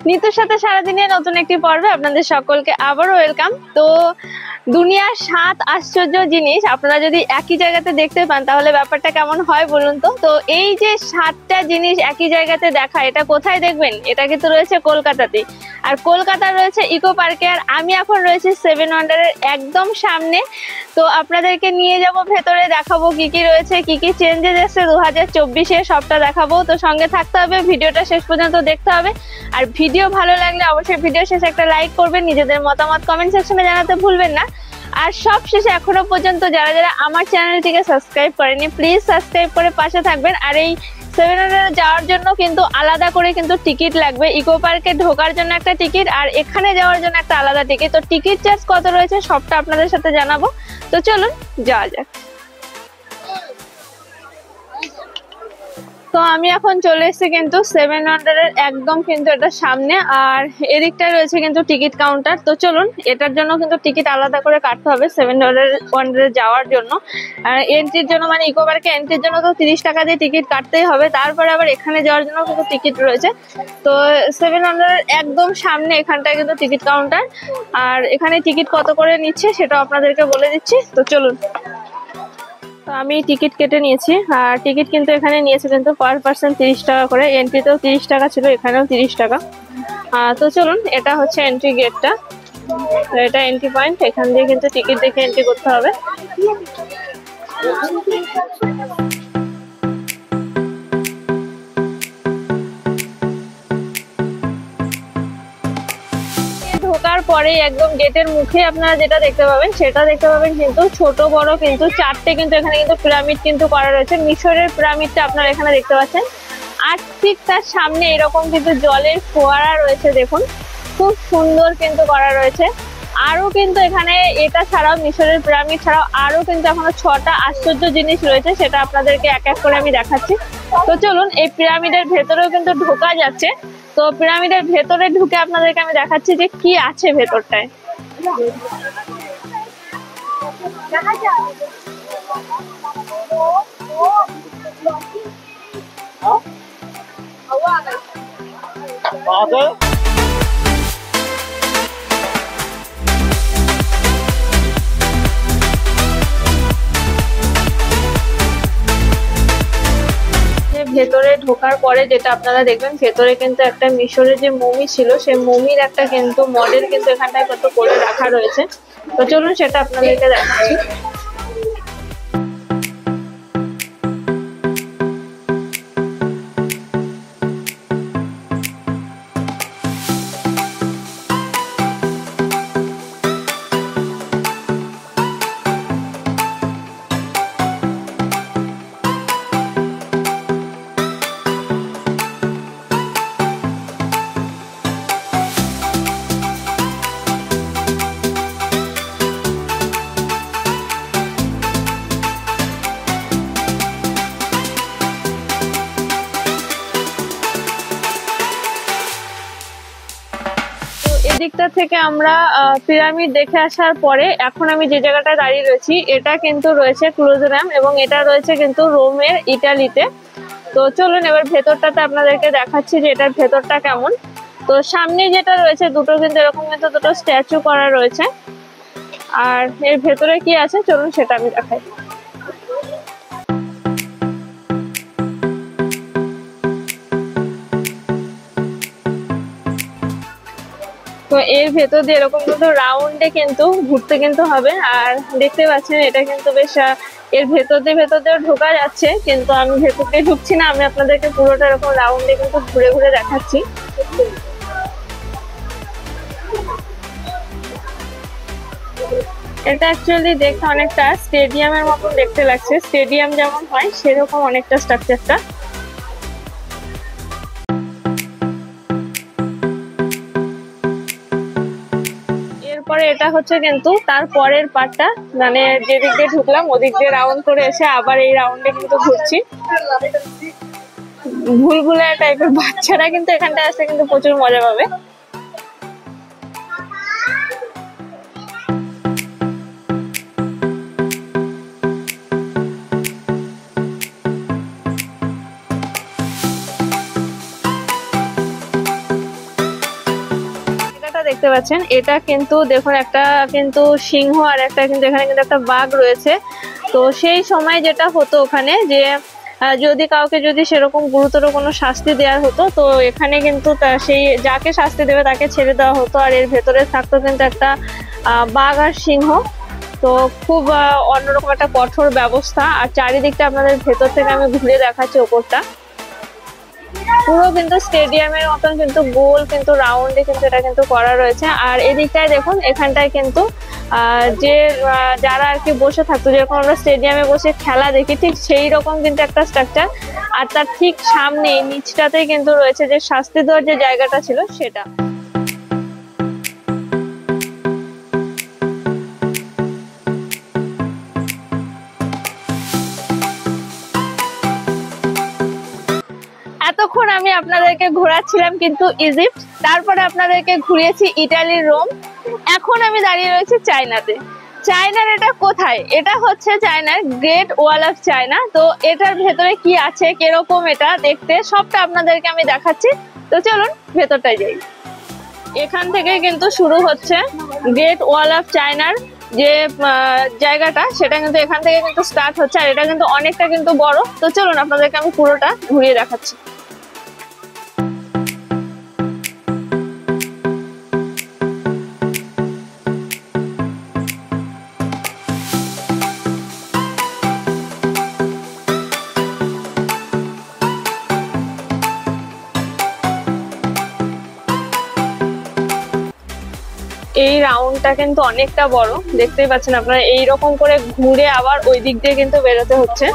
নিতুর সাথে সারাদিনের নতুন একটি পর্বে আপনাদের সকলকে আবারও ওয়েলকাম। তো দুনিয়ার 7 আশ্চর্য জিনিস আপনারা যদি একই জায়গাতে দেখতে পান তাহলে ব্যাপারটা কেমন হয় বলুন তো। তো এই যে 7টা জিনিস একই জায়গাতে দেখা, এটা কোথায় দেখবেন? এটা কিন্তু রয়েছে কলকাতাতেই। আর কলকাতা রয়েছে ইকো পার্কে, আর আমি এখন রয়েছি 7 ওয়ান্ডারের একদম সামনে। তো আপনাদেরকে নিয়ে যাব ভেতরে, দেখাবো কি কি রয়েছে, কি কি চেঞ্জেস এসেছে 2024-এ, সবটা দেখাবো। তো সঙ্গে থাকতে হবে, ভিডিওটা শেষ পর্যন্ত দেখতে হবে। আর ভিডিও ভালো লাগলে অবশ্যই ভিডিও শেষে একটা লাইক করবেন, নিজেদের মতামত কমেন্ট সেকশনে জানাতে ভুলবেন না। আর সব শেষে এখনো পর্যন্ত যারা যারা আমার চ্যানেলটিকে সাবস্ক্রাইব করেনি প্লিজ সাবস্ক্রাইব করে পাশে থাকবেন। আর এই 7 ওয়ান্ডারে যাওয়ার জন্য কিন্তু আলাদা করে কিন্তু টিকিট লাগবে। ইকো পার্কে ঢোকার জন্য একটা টিকিট, আর এখানে যাওয়ার জন্য একটা আলাদা টিকিট। তো টিকিট চার্জ কত রয়েছে সবটা আপনাদের সাথে জানাবো। তো চলুন যাওয়া যাক। তো আমি এখন চলে এসেছি কিন্তু 7 ওয়ান্ডারের একদম কিন্তু এটা সামনে, আর এদিকটা রয়েছে কিন্তু টিকিট কাউন্টার। তো চলুন, এটার জন্য কিন্তু টিকিট আলাদা করে কাটতে হবে 7 ওয়ান্ডারে যাওয়ার জন্য। আর এন্ট্রির জন্য মানে ইকো পার্কে এন্ট্রির জন্য তো 30 টাকা দিয়ে টিকিট কাটতেই হবে। তারপরে আবার এখানে যাওয়ার জন্য কিন্তু টিকিট রয়েছে। তো 7 ওয়ান্ডারের একদম সামনে এখানটায় কিন্তু টিকিট কাউন্টার, আর এখানে টিকিট কত করে নিচ্ছে সেটা আপনাদেরকে বলে দিচ্ছি। তো চলুন, তো আমি টিকিট কেটে নিয়েছি, আর টিকিট কিন্তু এখানে নিয়েছে কিন্তু পার পার্সন 30 টাকা করে। এন্ট্রিতেও 30 টাকা ছিল, এখানেও 30 টাকা। তো চলুন, এটা হচ্ছে এন্ট্রি গেটটা, এটা এন্ট্রি পয়েন্ট। এখান দিয়ে কিন্তু টিকিট দেখে এন্ট্রি করতে হবে। ঢোকার পরে একদম গেটের মুখে আপনারা যেটা দেখতে পাবেন সেটা দেখতে পাবেন কিন্তু ছোট বড় কিন্তু 4টে কিন্তু এখানে কিন্তু পিরামিড কিন্তু করা রয়েছে। মিশরের পিরামিডটা আপনারা এখানে দেখতে পাচ্ছেন। আর ঠিক তার সামনে এরকম কিন্তু জলের ফোয়ারা রয়েছে, দেখুন খুব সুন্দর কিন্তু করা রয়েছে। আরো কিন্তু এখানে এটা ছাড়াও, মিশরের পিরামিড ছাড়াও আরো কিন্তু এখনো 6টা আশ্চর্য জিনিস রয়েছে, সেটা আপনাদেরকে এক এক করে আমি দেখাচ্ছি। তো চলুন, এই পিরামিডের ভেতরেও কিন্তু ঢোকা যাচ্ছে। তো পিরামিডের ভেতরে ঢুকে আপনাদেরকে আমি দেখাচ্ছি যে কি আছে ভেতরটায়। ভেতরে ঢোকার পরে যেটা আপনারা দেখবেন, ভেতরে কিন্তু একটা মিশরের যে মমি ছিল সেই মমির একটা কিন্তু মডেল কিন্তু এখানটায় কত করে রাখা রয়েছে। তো চলুন সেটা আপনাদেরকে দেখাচ্ছি। এদিকটা থেকে আমরা পিরামিড দেখে আসার পরে এখন আমি যে জায়গাটায় দাঁড়িয়ে রয়েছি এটা কিন্তু রয়েছে ক্লোজেরাম, এবং এটা রয়েছে কিন্তু রোমের, ইটালিতে। তো চলুন এবার ভেতরটাতে আপনাদেরকে দেখাচ্ছি যে এটার ভেতরটা কেমন। তো সামনে যেটা রয়েছে দুটো কিন্তু এরকম কিন্তু দুটো স্ট্যাচু করা রয়েছে, আর এর ভেতরে কি আছে চলুন সেটা আমি দেখাই। তো এর ভেতর দিয়ে এরকম কিন্তু রাউন্ডে কিন্তু ঘুরতে কিন্তু হবে। আর দেখতে পাচ্ছেন এটা কিন্তু বেশ এর ভেতর দিয়েও ঢোকা যাচ্ছে, কিন্তু আমি ভেতর দিয়ে ঢুকছি না, আমি আপনাদেরকে পুরোটা এরকম রাউন্ডে কিন্তু ঘুরে ঘুরে দেখাচ্ছি। এটা অ্যাকচুয়ালি দেখতে অনেকটা স্টেডিয়ামের মতন দেখতে লাগছে, স্টেডিয়াম যেমন হয় সেরকম অনেকটা স্ট্রাকচারটা। পরে এটা হচ্ছে কিন্তু তার পরের পার্টটা, মানে যেদিক দিয়ে ঢুকলাম ওদিক দিয়ে রাউন্ড করে এসে আবার এই রাউন্ডে কিন্তু ঘুরছি। ভুলভুলাইয়া টাইপের বাচ্চারা কিন্তু এখানটায় আসলে কিন্তু প্রচুর মজা পাবে। দেখতে পাচ্ছেন এটা কিন্তু দেখুন একটা কিন্তু সিংহ আর একটা কিন্তু এখানে কিন্তু একটা বাঘ রয়েছে। তো সেই সময় যেটা হতো ওখানে যে যদি কাউকে যদি সেরকম গুরুতর কোনো শাস্তি দেওয়া হতো তো এখানে কিন্তু সেই যাকে শাস্তি দেবে তাকে ছেড়ে দেওয়া হতো। আর এর ভেতরে থাকতো কিন্তু একটা বাঘ আর সিংহ। তো খুব অন্যরকম একটা কঠোর ব্যবস্থা। আর চারিদিকটা আপনাদের ভেতর থেকে আমি ঘুরে দেখাচ্ছি ওপরটা। পুরো কিন্তু স্টেডিয়ামের মতন কিন্তু গোল কিন্তু রাউন্ডে কিন্তু এটা কিন্তু করা রয়েছে। আর এদিকটায় দেখুন এখানটায় কিন্তু যে যারা আর কি বসে থাকতো, যেরকম আমরা স্টেডিয়ামে বসে খেলা দেখি ঠিক সেই রকম কিন্তু একটা স্ট্রাকচার। আর তার ঠিক সামনে নিচটাতেই কিন্তু রয়েছে যে শাস্তি দেওয়ার যে জায়গাটা ছিল সেটা। এতক্ষণ আমি আপনাদেরকে ঘোরাচ্ছিলাম কিন্তু ইজিপ্ট, তারপরে আপনাদেরকে ঘুরিয়েছি ইটালির রোম, এখন আমি দাঁড়িয়ে রয়েছি চায়নাতে। চায়নার এটা কোথায়? এটা হচ্ছে চায়নার গ্রেট ওয়াল অফ চায়না। তো এটার ভেতরে কি আছে, কিরকম এটা দেখতে, সবটা আপনাদেরকে আমি দেখাচ্ছি। তো চলুন ভেতরটায় যাই। এখান থেকে কিন্তু শুরু হচ্ছে গ্রেট ওয়াল অফ চায়নার যে জায়গাটা, সেটা কিন্তু এখান থেকে কিন্তু স্টার্ট হচ্ছে। আর এটা কিন্তু অনেকটা কিন্তু বড়। তো চলুন আপনাদেরকে আমি পুরোটা ঘুরিয়ে দেখাচ্ছি। এই রাউন্ডটা কিন্তু অনেকটা বড়, দেখতেই পাচ্ছেন আপনারা। এইরকম করে ঘুরে আবার ওই দিক দিয়ে কিন্তু বেরোতে হচ্ছে।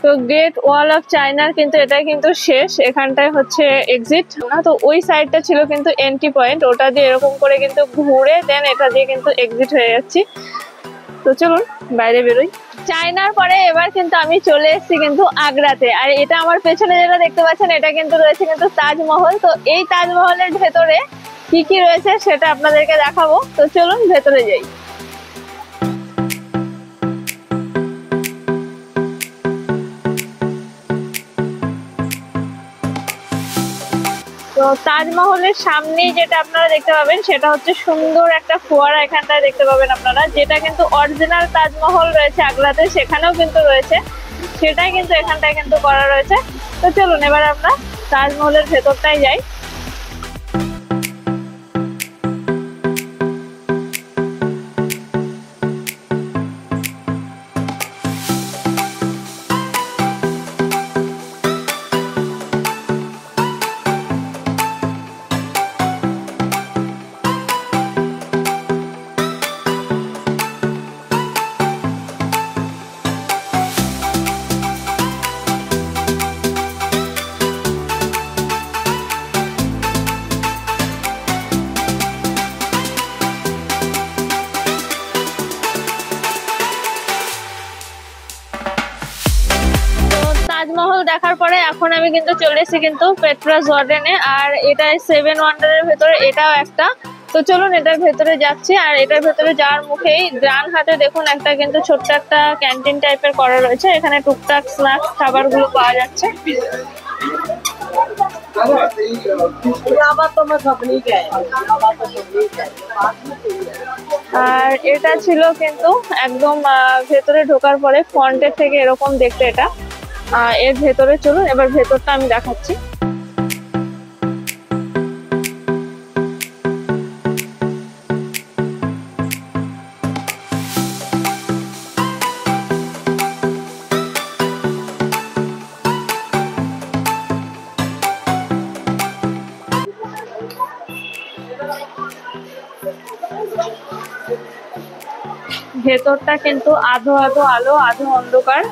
তো গ্রেট ওয়াল অফ চায়নার কিন্তু এটা কিন্তু শেষ, এখানটায় হচ্ছে এক্সিট না। তো ওই সাইডটা ছিল কিন্তু এন্ট্রি পয়েন্ট, ওটা দিয়ে এরকম করে কিন্তু ঘুরে দেন এটা দিয়ে কিন্তু এক্সিট হয়ে যাচ্ছি। তো চলুন বাইরে বেরোই। চায়নার পরে এবার কিন্তু আমি চলে এসেছি কিন্তু আগ্রাতে। আর এটা আমার পেছনে যেটা দেখতে পাচ্ছেন এটা কিন্তু রয়েছে কিন্তু তাজমহল। তো এই তাজমহলের ভেতরে কি কি রয়েছে সেটা আপনাদেরকে দেখাবো। তো চলুন ভেতরে যাই। তো তাজমহলের সামনেই যেটা আপনারা দেখতে পাবেন সেটা হচ্ছে সুন্দর একটা ফোয়ারা এখানটায় দেখতে পাবেন আপনারা, যেটা কিন্তু অরিজিনাল তাজমহল রয়েছে আগ্রাতে সেখানেও কিন্তু রয়েছে, সেটাই কিন্তু এখানটায় কিন্তু করা রয়েছে। তো চলুন এবার আমরা তাজমহলের ভেতরটাই যাই। তাজমহল দেখার পরে এখন আমি কিন্তু চলে এসেছি কিন্তু পেট্রা জর্ডানে। আর এটা 7 ওয়ান্ডারের ভেতরে এটাও একটা। তো চলুন এটার ভেতরে যাচ্ছি। আর এটার ভেতরে যাওয়ার মুখেই ডান হাতে দেখুন একটা কিন্তু ছোট্ট একটা ক্যান্টিন টাইপের করা রয়েছে, এখানে টুকটাক স্ন্যাক্স খাবারগুলো পাওয়া যাচ্ছে। আর এটা ছিল কিন্তু একদম ভেতরে ঢোকার পরে ফ্রন্টের থেকে এরকম দেখতে এটা। এর ভেতরে চলুন এবার ভেতরটা আমি দেখাচ্ছি। ভেতরটা কিন্তু আধো আধো আলো আধো অন্ধকার।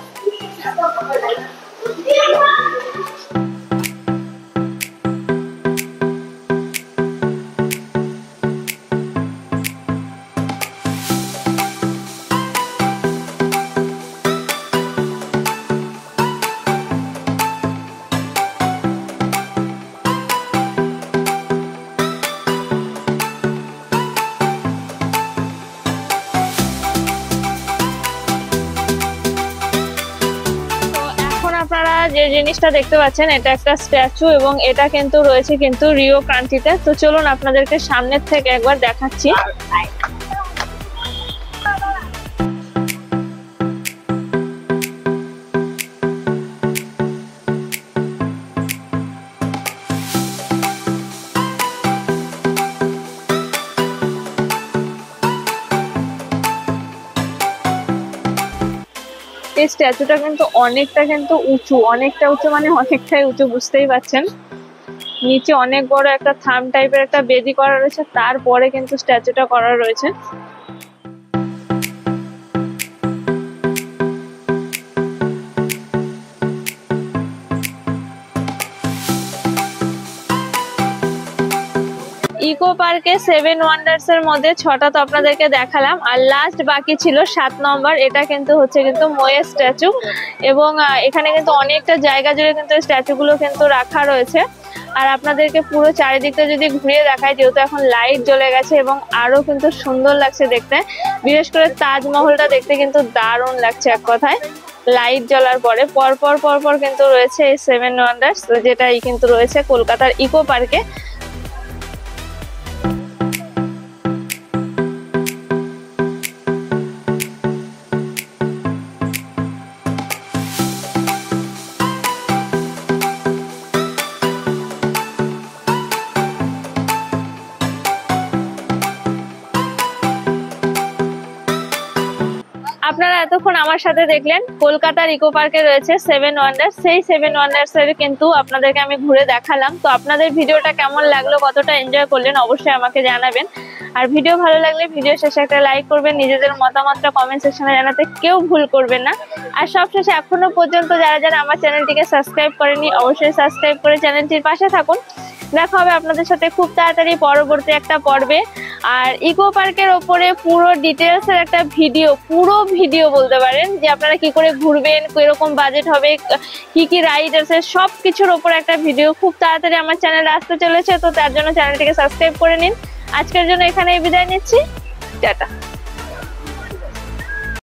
যে জিনিসটা দেখতে পাচ্ছেন এটা একটা স্ট্যাচু এবং এটা কিন্তু রয়েছে কিন্তু রিও কান্ট্রিতে। তো চলুন আপনাদেরকে সামনের থেকে একবার দেখাচ্ছি। এই স্ট্যাচুটা কিন্তু অনেকটা উঁচু, অনেকটা উঁচু মানে অনেকটাই উঁচু, বুঝতেই পারছেন। নিচে অনেক বড় একটা থাম টাইপের একটা বেদি করা রয়েছে, তারপরে কিন্তু স্ট্যাচুটা করা রয়েছে। ইকো পার্কে 7 ওয়ান্ডার্স এর মধ্যে 6টা তো আপনাদেরকে দেখালাম, আর লাস্ট বাকি ছিল 7 নম্বর। এটা কিন্তু হচ্ছে কিন্তু ময়ের স্ট্যাচু এবং এখানে কিন্তু অনেকটা জায়গা জুড়ে কিন্তু স্ট্যাচু গুলো কিন্তু রাখা রয়েছে। আর আপনাদেরকে পুরো চারিদিকটা যদি ঘুরিয়ে দেখায়, যেহেতু এখন লাইট জ্বলে গেছে এবং আরো কিন্তু সুন্দর লাগছে দেখতে। বিশেষ করে তাজমহলটা দেখতে কিন্তু দারুণ লাগছে এক কথায়। লাইট জ্বলার পরে পরপর কিন্তু রয়েছে এই 7 ওয়ান্ডার্স, যেটাই কিন্তু রয়েছে কলকাতার ইকো পার্কে। আপনারা এতক্ষণ আমার সাথে দেখলেন কলকাতার ইকো পার্কে রয়েছে 7 ওয়ান্ডার্স। সেই 7 ওয়ান্ডার্স এর কিন্তু আপনাদেরকে আমি ঘুরে দেখালাম। তো আপনাদের ভিডিওটা কেমন লাগলো, কতটা এনজয় করলেন, অবশ্যই আমাকে জানাবেন। আর ভিডিও ভালো লাগলে ভিডিও শেষে একটা লাইক করবেন, নিজেদের মতামতটা কমেন্ট সেকশনে জানাতে কেউ ভুল করবেন না। আর সবশেষে এখনো পর্যন্ত যারা আমার চ্যানেলটিকে সাবস্ক্রাইব করেনি, অবশ্যই সাবস্ক্রাইব করে চ্যানেলটির পাশে থাকুন। দেখা হবে আপনাদের সাথে খুব তাড়াতাড়ি পরবর্তী একটা পর্বে। আর ইকো পার্কের ওপরে পুরো ডিটেলস এর একটা পুরো ভিডিও বলতে পারেন, যে আপনারা কি করে ঘুরবেন, কিরকম বাজেট হবে, কি রাইড আছে, সবকিছুর ওপর একটা ভিডিও খুব তাড়াতাড়ি আমার চ্যানেলে আসতে চলেছে। তো তার জন্য চ্যানেলটিকে সাবস্ক্রাইব করে নিন। আজকের জন্য এখানেই বিদায় নিচ্ছি, টাটা।